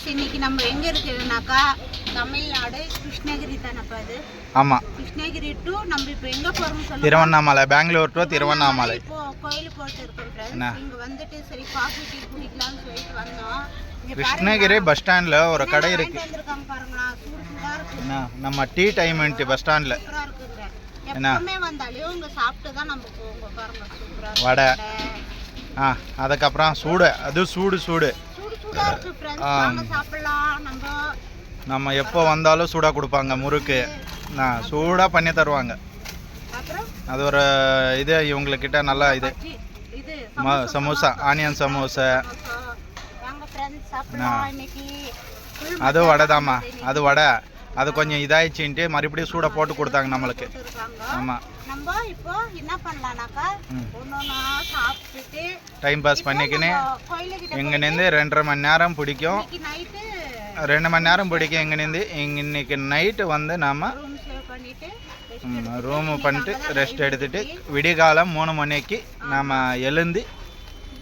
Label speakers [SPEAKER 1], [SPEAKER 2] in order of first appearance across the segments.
[SPEAKER 1] இன்னைக்கு நம்ம எங்க இருக்குதுனாக்கா தமிழ்நாடு கிருஷ்ணகிரி தானப்பா இது.
[SPEAKER 2] ஆமா,
[SPEAKER 1] கிருஷ்ணகிரி டு நம்ம இப்போ எங்க போறோம்னு சொல்லுங்க.
[SPEAKER 2] திருவண்ணாமலை, பெங்களூர் டு திருவண்ணாமலை.
[SPEAKER 1] இப்போ கோயில் போயிட்டு இருக்கோம் फ्रेंड्स. இங்க வந்துட்டு சரி காபி டீ குடிக்கலாம்னு சொல்லிட்டு வந்தோம்.
[SPEAKER 2] கிருஷ்ணகிரி பஸ் ஸ்டாண்ட்ல ஒரு கடை இருக்கு.
[SPEAKER 1] வந்திருக்காங்க பாருங்களா, சூப்பரா இருக்கு.
[SPEAKER 2] நம்ம டீ டைம் பஸ் ஸ்டாண்ட்ல
[SPEAKER 1] சூப்பரா இருக்குங்க. எப்பவுமே வந்தாலும் இங்க சாப்பிட்டு தான் நம்ம போவோம் பாருங்க. சூப்பரா இருக்கு.
[SPEAKER 2] வடை அதுக்கப்புறம் சூடு, அது சூடு
[SPEAKER 1] சூடா இருக்கு फ्रेंड्स. வாங்க சாப்பிடலாம். நம்ம
[SPEAKER 2] எப்போ வந்தாலும் சூடாக கொடுப்பாங்க. முறுக்கு சூடாக பண்ணி தருவாங்க. அது ஒரு இது இவங்கக்கிட்ட நல்லா இது சமோசா, ஆனியன் சமோசா. அது வடை தாம்மா, அது வடை. அது கொஞ்சம் இதாயிடுச்சுன்ட்டு மறுபடியும் சூடாக போட்டு கொடுத்தாங்க நம்மளுக்கு. ஆமாம்,
[SPEAKER 1] நம்ம இப்போ என்ன பண்ணலாம்னாக்கா ஒன்னொன்னா சாப்பிட்டுட்டு
[SPEAKER 2] டைம் பாஸ் பண்ணிக்கின்னு இங்கேருந்து 2.5 மணி நேரம் பிடிக்கும். 2 மணி நேரம் பிடிக்கும் இங்கேருந்து. இன்னைக்கு நைட்டு வந்து நாம் ரூமு பண்ணிட்டு ரெஸ்ட் எடுத்துகிட்டு விடிகாலம் 3 மணிக்கு நாம் எழுந்து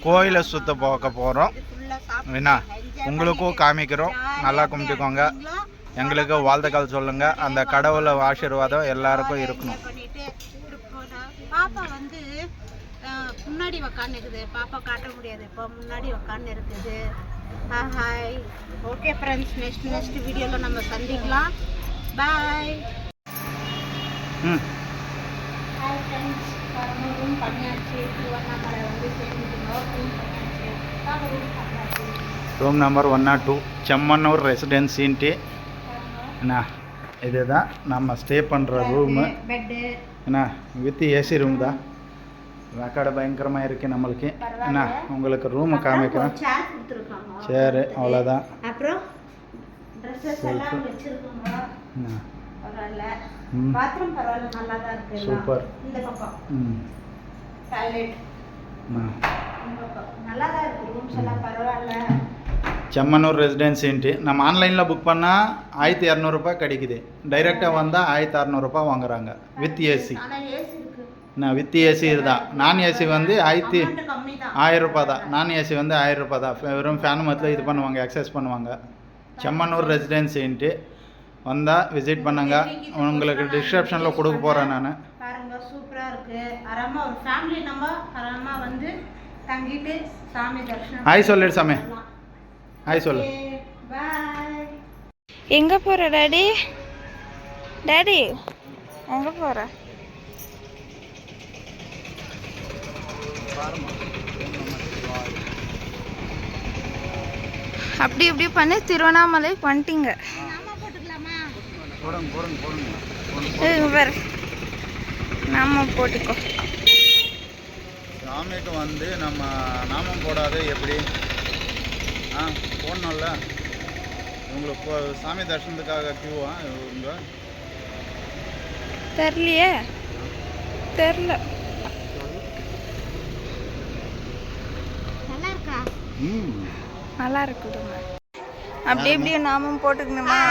[SPEAKER 2] கோயிலை சுற்ற போக போகிறோம். என்ன உங்களுக்கும் காமிக்கிறோம், நல்லா கும்பிட்டுக்கோங்க. எங்களுக்கு வாழ்த்துக்கள் சொல்லுங்கள். அந்த கடவுளை ஆசீர்வாதம் எல்லாருக்கும் இருக்கணும்.
[SPEAKER 1] பாப்பா வந்து முன்னாடி உக்காந்து இருக்குது. பாப்பா காட்ட முடியாது, இப்போ முன்னாடி உக்காந்து இருக்குது. ஹாய். ஓகே ஃப்ரெண்ட்ஸ், நெக்ஸ்ட் வீடியோவில் நம்ம சந்திக்கலாம். பாய். ஹாய் ஃப்ரெண்ட்ஸ், ரூம் பண்ணியாச்சு. திருவண்ணாமலை வந்து சேர்ந்துட்டோம்.
[SPEAKER 2] ரூம் நம்பர் 102 செம்மண்ணூர் ரெசிடென்சின்ட்டு என்ன இதுதான் நம்ம ஸ்டே பண்ணுற ரூமு. என்ன வித் ஏசி ரூம் தான். ரெக்கார்டு பயங்கரமாக இருக்குது நம்மளுக்கு. என்ன உங்களுக்கு ரூமு காமிக்கிறேன். சரி, அவ்வளோதான்.
[SPEAKER 1] அப்புறம் ட்ரெஸ்ஸஸ் எல்லாம் வச்சிருக்கோங்க. பாத்ரூம் பரவாயில்ல, நல்லா தான் இருக்கு.
[SPEAKER 2] சூப்பர்.
[SPEAKER 1] இந்த பக்கம் டாய்லெட் நல்லா தான் இருக்கு. ரூம்ஸ் எல்லாம் பரவாயில்ல.
[SPEAKER 2] செம்மண்ணூர் ரெசிடென்சின்ட்டு நம்ம ஆன்லைனில் புக் பண்ணால் 1200 ரூபாய் கிடைக்குது. டைரெக்டாக வந்தால் 1600 ரூபாய் வாங்குறாங்க வித் ஏசி. வித் ஏசி இதுதான். நான் ஏசி வந்து 1000 ரூபாய் தான். நான் ஏசி வந்து 1000 ரூபாய் தான். வெறும் ஃபேன் மத்தில் இது பண்ணுவாங்க, எக்ஸசைஸ் பண்ணுவாங்க. செம்மண்ணூர் ரெசிடென்சின்ட்டு வந்தால் விசிட் பண்ணுங்க. உங்களுக்கு டிஸ்கிரிப்ஷனில் கொடுக்க போகிறேன் நான்.
[SPEAKER 1] பாருங்க, சூப்பராக இருக்குது. ஆராமா ஒரு ஃபேமிலி நம்ம ஆராமா வந்து தங்கிட்டு சாமி தரிசனம்.
[SPEAKER 2] ஹாய் சொல்லிடு சாமி. ஹாய் சொல்லு.
[SPEAKER 1] பாய்.
[SPEAKER 3] எங்கே போகிற டாடி? டாடி எங்கே போகிற? அப்படி இப்படி பண்ணி திருவண்ணாமலை வந்துட்டீங்க. நாம போட்டுக்கோ.
[SPEAKER 2] சாமிக்கு வந்து நம்ம நாமம் போடாத எப்படி போடணும்ல. உங்களுக்கு சாமி தரிசனத்துக்காக கியூவா இவங்க?
[SPEAKER 3] தெரியலையே, தெரில.
[SPEAKER 1] நல்லா இருக்கா?
[SPEAKER 3] நல்லா இருக்குதுங்க. அப்படி இப்படியே நாமம் போட்டுக்கணுமா?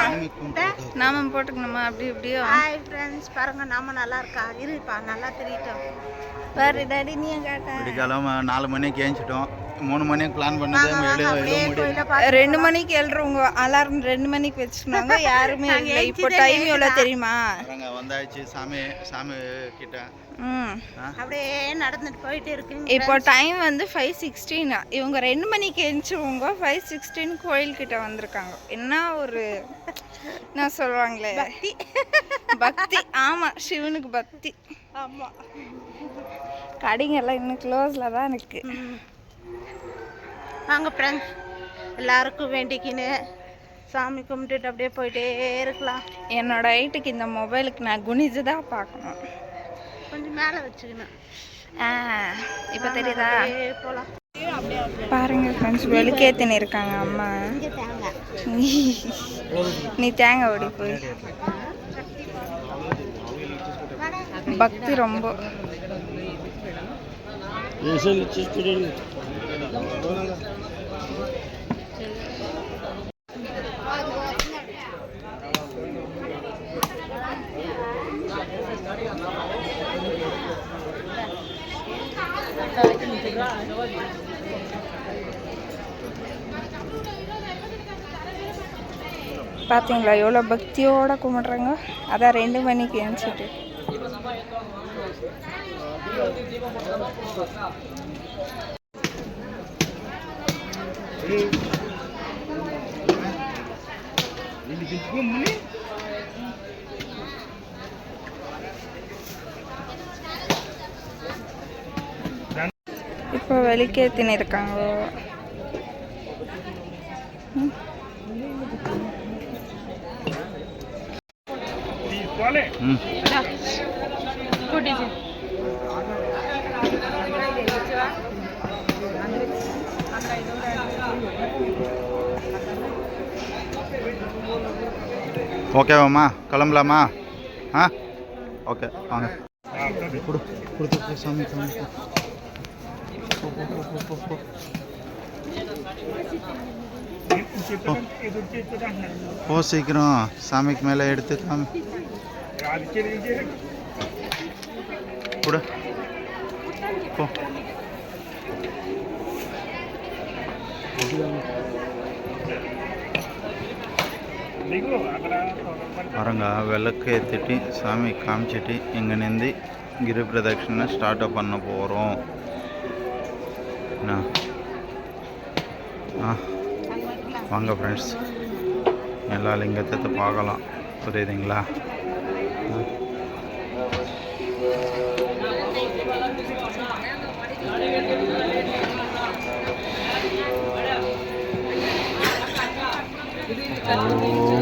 [SPEAKER 3] நாமம் போட்டுக்கணுமா? அப்படி இப்படியோ.
[SPEAKER 1] ஹாய் ஃப்ரெண்ட்ஸ், பாருங்க நாம நல்லா இருக்கா? இருப்பா, நல்லா தெரியிட்டோம்.
[SPEAKER 3] பாரு டாடி, நீ கேட்ட
[SPEAKER 2] விடிகாலம் 4 மணிக்கு ஏஞ்சிட்டோம். 3 மணிக்கு பிளான் பண்ணது
[SPEAKER 3] 2 மணிக்கு எழுறவங்க அலாரம் 2 மணிக்கு வச்சுருந்தாங்க. யாருமே இல்லை. இப்போ டைம் எவ்வளோ தெரியுமா?
[SPEAKER 2] வந்தாச்சு சாமி கிட்ட.
[SPEAKER 1] அப்படியே நடந்துட்டு போயிட்டு இருக்கு.
[SPEAKER 3] இப்போ டைம் வந்து 5:16. இவங்க 2 மணிக்கு எழுந்துச்சவங்க 5:16 கோயில்கிட்ட வந்திருக்காங்க. என்ன ஒரு என்ன சொல்லுவாங்களே, பக்தி. ஆமாம், சிவனுக்கு பக்தி.
[SPEAKER 1] ஆமாம்.
[SPEAKER 3] கடைங்கெல்லாம் இன்னும் க்ளோஸில் தான் இருக்கு.
[SPEAKER 1] வாங்க ஃப்ரெண்ட்ஸ், எல்லாருக்கும் வேண்டிக்கின்னு சாமி கும்பிட்டுட்டு அப்படியே போயிட்டே இருக்கலாம்.
[SPEAKER 3] என்னோட ஹைட்டுக்கு இந்த மொபைலுக்கு நான் குனிஞ்சு தான் பார்க்கணும்.
[SPEAKER 1] கொஞ்சம் மேலே வச்சுக்கணும்.
[SPEAKER 3] இப்போ தெரியுதா?
[SPEAKER 1] போகலாம்.
[SPEAKER 3] பாருங்க ஃப்ரெண்ட்ஸ், வெளுக்கேத்தின்னு இருக்காங்க அம்மா. நீ தேங்காய் ஓடி போய். பக்தி ரொம்ப. பார்த்தீங்களா எவ்வளோ பக்தியோடு கும்பிட்றாங்க. அதான் 2 மணிக்கு எழுந்துச்சிட்டு. இப்போ வெளிக்கேற்றின்னு இருக்காங்க.
[SPEAKER 2] ம் ஓகேவாம்மா, கிளம்பலாமா? ஆ ஓகே வாங்க. கொடுத்து சாமி காமிப்போம். போ சீக்கிரம், சாமிக்கு மேலே எடுத்து காமி கொடு போ. பாருங்க, விளக்கு ஏற்றிட்டு சாமி காமிச்சிட்டு இங்கே நின்று கிரி பிரதட்சணை ஸ்டார்ட் பண்ண போகிறோம். வாங்க ஃப்ரெண்ட்ஸ், எல்லா லிங்கத்தை பார்க்கலாம். புரியுதுங்களா? ஓ